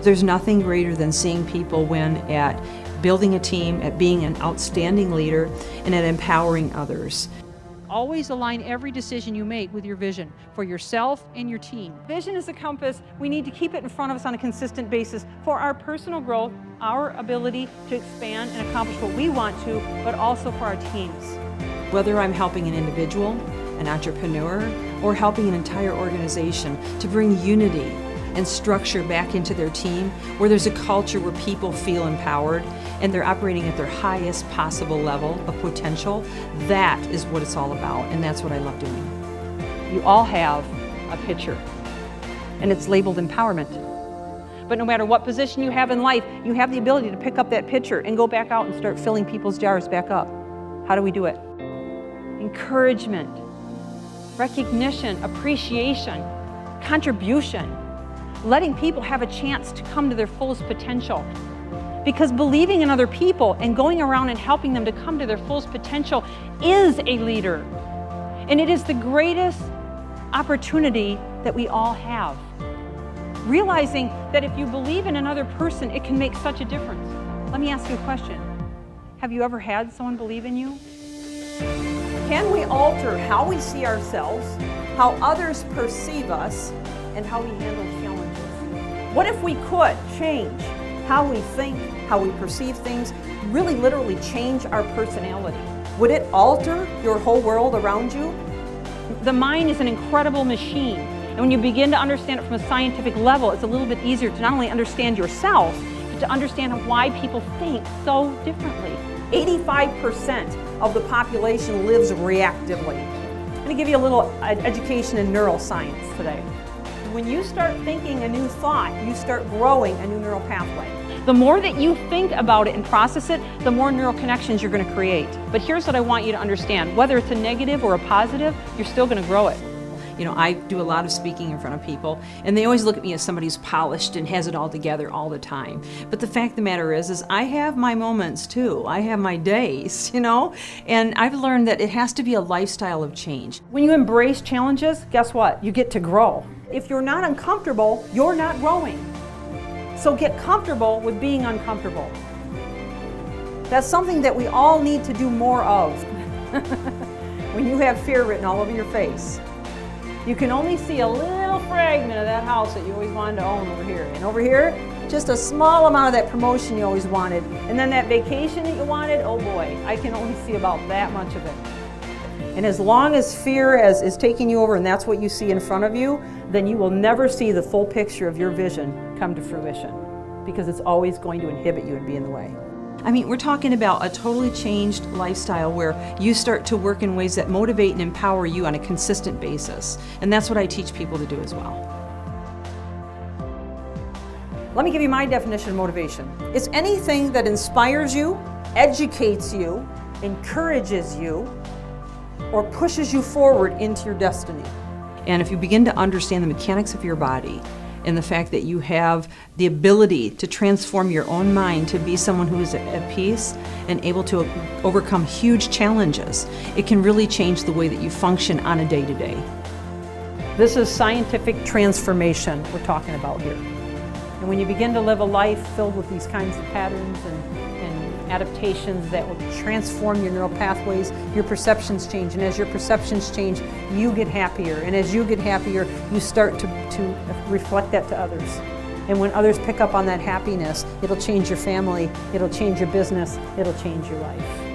there's nothing greater than seeing people win at building a team, at being an outstanding leader, and at empowering others. Always align every decision you make with your vision for yourself and your team. Vision is a compass. We need to keep it in front of us on a consistent basis for our personal growth, our ability to expand and accomplish what we want to, but also for our teams. Whether I'm helping an individual, an entrepreneur, or helping an entire organization to bring unity and structure back into their team, where there's a culture where people feel empowered and they're operating at their highest possible level of potential, that is what it's all about, and that's what I love doing. You all have a picture, and it's labeled empowerment. But no matter what position you have in life, you have the ability to pick up that pitcher and go back out and start filling people's jars back up. How do we do it? Encouragement, recognition, appreciation, contribution, letting people have a chance to come to their fullest potential. Because believing in other people and going around and helping them to come to their fullest potential is a leader. And it is the greatest opportunity that we all have. Realizing that if you believe in another person, it can make such a difference. Let me ask you a question. Have you ever had someone believe in you? Can we alter how we see ourselves, how others perceive us, and how we handle challenges? What if we could change how we think, how we perceive things, really literally change our personality? Would it alter your whole world around you? The mind is an incredible machine. And when you begin to understand it from a scientific level, it's a little bit easier to not only understand yourself, but to understand why people think so differently. 85% of the population lives reactively. I'm going to give you a little education in neuroscience today. When you start thinking a new thought, you start growing a new neural pathway. The more that you think about it and process it, the more neural connections you're going to create. But here's what I want you to understand. Whether it's a negative or a positive, you're still going to grow it. You know, I do a lot of speaking in front of people, and they always look at me as somebody who's polished and has it all together all the time. But the fact of the matter is I have my moments too. I have my days, you know? And I've learned that it has to be a lifestyle of change. When you embrace challenges, guess what? You get to grow. If you're not uncomfortable, you're not growing. So get comfortable with being uncomfortable. That's something that we all need to do more of. When you have fear written all over your face, you can only see a little fragment of that house that you always wanted to own over here. And over here, just a small amount of that promotion you always wanted. And then that vacation that you wanted, oh boy, I can only see about that much of it. And as long as fear is taking you over and that's what you see in front of you, then you will never see the full picture of your vision come to fruition, because it's always going to inhibit you and be in the way. I mean, we're talking about a totally changed lifestyle where you start to work in ways that motivate and empower you on a consistent basis. And that's what I teach people to do as well. Let me give you my definition of motivation. It's anything that inspires you, educates you, encourages you, or pushes you forward into your destiny. And if you begin to understand the mechanics of your body, and the fact that you have the ability to transform your own mind to be someone who is at peace and able to overcome huge challenges, it can really change the way that you function on a day-to-day. This is scientific transformation we're talking about here. And when you begin to live a life filled with these kinds of patterns and adaptations that will transform your neural pathways, your perceptions change. And as your perceptions change, you get happier. And as you get happier, you start to reflect that to others. And when others pick up on that happiness, it'll change your family, it'll change your business, it'll change your life.